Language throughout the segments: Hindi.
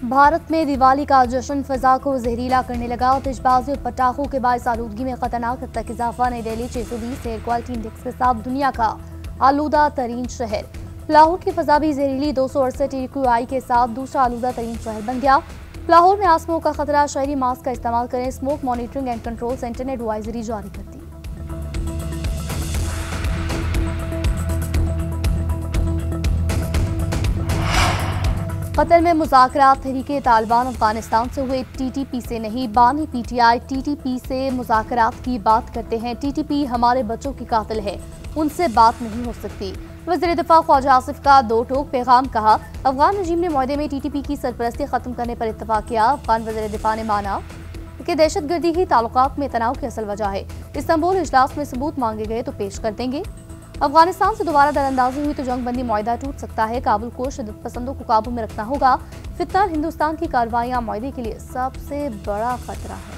भारत में दिवाली का जश्न फिजा को जहरीला करने लगा। आतिशबाजी और पटाखों के बायस आलूदगी में खतरनाक हद तक इजाफा। नई दिल्ली 620 एयर क्वालिटी इंडेक्स के साथ दुनिया का आलूदा तरीन शहर। लाहौर की फिजा भी जहरीली 268 AQI के साथ दूसरा आलूदा तरीन शहर बन गया। लाहौर में आसमों का खतरा, शहरी मास्क का इस्तेमाल करें। Smoke monitoring and control centre ने एडवाइजरी जारी कर दी। कतर में मुज़ाकरात तहरीके तालिबान अफगानिस्तान से हुए, TTP से नहीं। बानी PTI TTP से मुज़ाकरात की बात करते हैं। TTP हमारे बच्चों की कातिल है, उनसे बात नहीं हो सकती। वज़ीर दिफा ख्वाजा आसिफ का दो टोक पैगाम। कहा, अफगान रजीम ने मुआहदे में TTP की सरपरस्ती खत्म करने पर इत्तफाक किया। अफगान वज़ीर दिफा ने माना कि दहशतगर्दी ही ताल्लुकात में तनाव की असल वजह है। इस्तांबुल इजलास में सबूत मांगे गए तो पेश कर देंगे। अफगानिस्तान से दोबारा दरअंदाजी हुई तो जंग बंदी मुआहदा टूट सकता है। काबुल को शिद्दत पसंदों को काबू में रखना होगा। फितना हिंदुस्तान की कार्रवाइयां मुआहदे के लिए सबसे बड़ा खतरा है।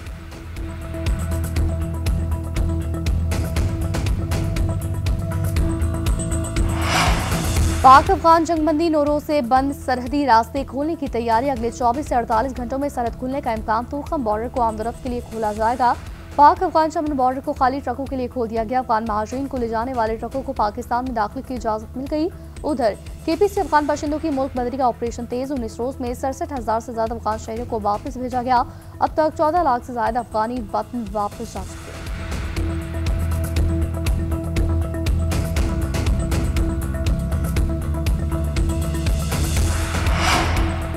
पाक अफगान जंगबंदी नौरोज से बंद सरहदी रास्ते खोलने की तैयारी। अगले 24 से 48 घंटों में सरहद खुलने का इम्कान। तूखम बॉर्डर को आमदरफ्त के लिए खोला जाएगा। पाक अफगान चमन बॉर्डर को खाली ट्रकों के लिए खोल दिया गया। अफगान महाजरीन को ले जाने वाले ट्रकों को पाकिस्तान में दाखिले की इजाजत मिल गई। उधर KP से अफगान बाशिंदों की मुल्क बदरी का ऑपरेशन तेज। 19 रोज में 67,000 से ज्यादा अफगान शहरियों को वापस भेजा गया। अब तक 14 लाख से ज्यादा अफगानी वतन वापस जा चुके।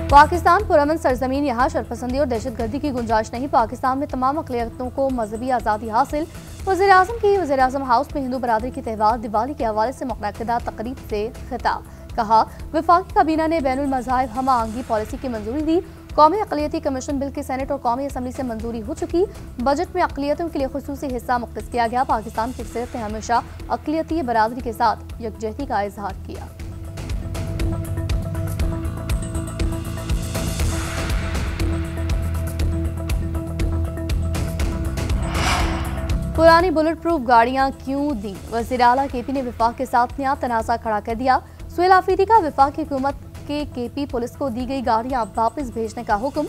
पाकिस्तान पुरअमन सरजमीन, यहाँ शरपसंदी और दहशतगर्दी की गुंजाइश नहीं। पाकिस्तान में तमाम अक़लियतों को मजहबी आज़ादी हासिल। वज़ीर आज़म की वज़ीर आज़म हाउस में हिंदू बरादरी के त्यौहार दिवाली के हवाले से मुनअक़िदा तक़रीब से खिताब। कहा, वफाकी काबीना ने बैनुल मज़ाहिब हम आहंगी पॉलिसी की मंजूरी दी। कौमी अक़लियती कमीशन बिल की सेनेट और कौमी असम्बली से मंजूरी हो चुकी। बजट में अक़लियतों के लिए खुसूसी हिस्सा मुख्तस किया गया। पाकिस्तान की अक्सरियत ने हमेशा अक़लियती बरादरी के साथ यकजहती का इजहार किया। पुरानी बुलेट प्रूफ गाड़ियां क्यों दी? वज़ीर आला KP ने विफाक के साथ नया तनाज़ा खड़ा कर दिया। सुहेल आफरीदी का विफाक की हुकूमत के KP पुलिस को दी गई गाड़ियां वापस भेजने का हुक्म।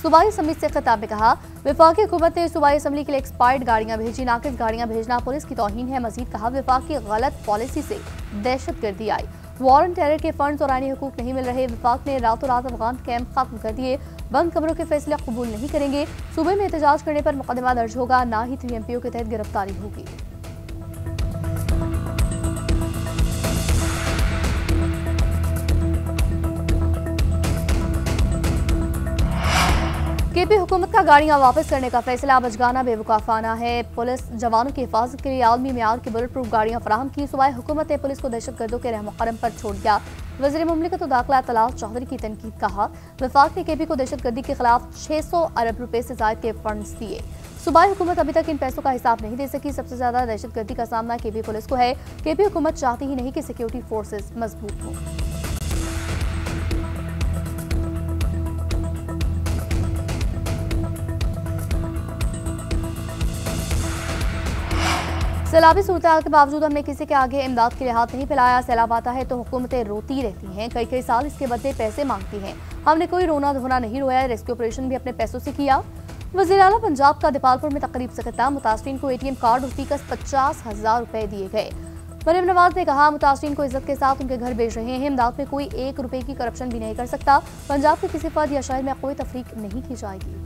सूबाई असम्बली से खिताब में कहा, विफाकी हुकूमत ने सूबाई असम्बली के लिए एक्सपायर्ड गाड़ियां भेजी। नाकिस गाड़ियां भेजना पुलिस की तौहीन है। मजीद कहा, विफाक की गलत पॉलिसी से दहशतगर्दी आई। वॉर एंड टेरर के फंड्स और आईनी हुकूक नहीं मिल रहे। विफाक ने रातों रात अफगान कैंप खत्म कर दिए। बंद कमरों के फैसले कबूल नहीं करेंगे। सूबे में एहतजाज करने पर मुकदमा दर्ज होगा, ना ही 3 MPO के तहत गिरफ्तारी होगी। KP हुकूमत का गाड़ियां वापस करने का फैसला बचगाना बेवकूफाना है। पुलिस जवानों की हिफाजत के लिए आलमी मेयार की बुलेट प्रूफ गाड़ियां फराहम की। सूबाई हुकूमत ने पुलिस को दहशतगर्दों के रहम करम पर छोड़ दिया। वज़ीर मुमलिकत दाखिला तलाश चौधरी की तनकीद। कहा, वफाक ने KP को दहशतगर्दी के खिलाफ 600 अरब रुपए से ज्यादा के फंड्स दिए। सूबाई हुकूमत अभी तक इन पैसों का हिसाब नहीं दे सकी। सबसे ज्यादा दहशतगर्दी का सामना KP पुलिस को है। KP हुकूमत चाहती ही नहीं कि सिक्योरिटी फोर्सेज मजबूत हों। सैलाबी सूरत के बावजूद हमने किसी के आगे इमदाद के लिए हाथ नहीं फैलाया। सैलाब आता है तो हुकूमतें रोती रहती हैं, कई साल इसके बदले पैसे मांगती हैं। हमने कोई रोना धोना नहीं रोया। रेस्क्यू ऑपरेशन भी अपने पैसों से किया। वज़ीर आला पंजाब का दीपालपुर में तकरीब से खिताब। मुतासरीन को ATM कार्ड और फीकस 50,000 रुपए दिए गए। मरियम नवाज ने कहा, मुतासरीन को इज्जत के साथ उनके घर भेज रहे हैं। इमदाद में कोई 1 रुपए की करप्शन भी नहीं कर सकता। पंजाब के किसी फर्द या शहर में कोई तफरीक नहीं की जाएगी।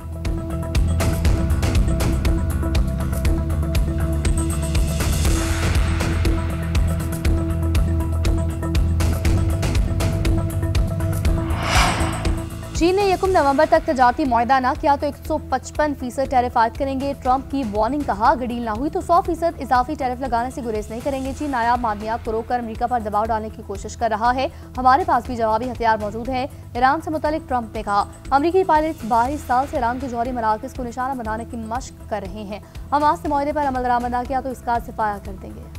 चीन ने 1 नवंबर तक तजारती मुआहदा न किया तो 155% टैरिफ आयद करेंगे। ट्रंप की वार्निंग। कहा, अगर डील ना हुई तो 100% इजाफी टैरिफ लगाने से गुरेज नहीं करेंगे। चीन नायाब मादनियात को रोककर अमेरिका पर दबाव डालने की कोशिश कर रहा है। हमारे पास भी जवाबी हथियार मौजूद हैं। ईरान से मुतल्लिक ट्रंप ने कहा, अमरीकी पायलट 22 साल से ईरान के जौहरी मराकज़ को निशाना बनाने की मशक कर रहे हैं। हमास से मुआहदे पर अमल दरामद न किया तो इसका सिफाया कर देंगे।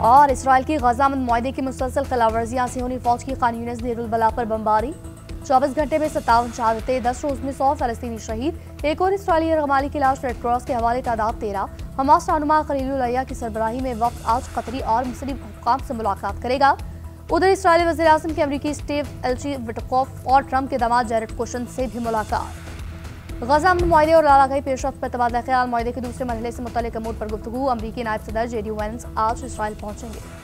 और इसराइल की गजा में मुआहदे की मुसलसल खिलाफवर्जियां। सियोनी फौज की खान यूनिस देरुल बला पर बमबारी। 24 घंटे में 57 शहादतें, 10 रोज में 100 फलस्तीनी शहीद। एक और इसराइली रगमाली की लाश, रेड क्रॉस के हवाले तादाद 13। हमास रहनुमा खलीलुल हया की सरबराही में वक्त आज कतरी और मिस्री हुक्काम से मुलाकात करेगा। उधर इसराइली वज़ीर आज़म की अमरीकी स्टीव एल्ची विटकॉफ और ट्रंप के दामाद जैरेड कुशन से भी मुलाकात। गजा अमन मुआहदे और लालागाही पेशरफ्त पर तबादला ख्याल। मुआहदे के दूसरे मरहले से मुतल्लिक अमूर पर गुफ्तगू। अमरीकी नायब सदर JD वैंस आज इसराइल पहुंचेंगे।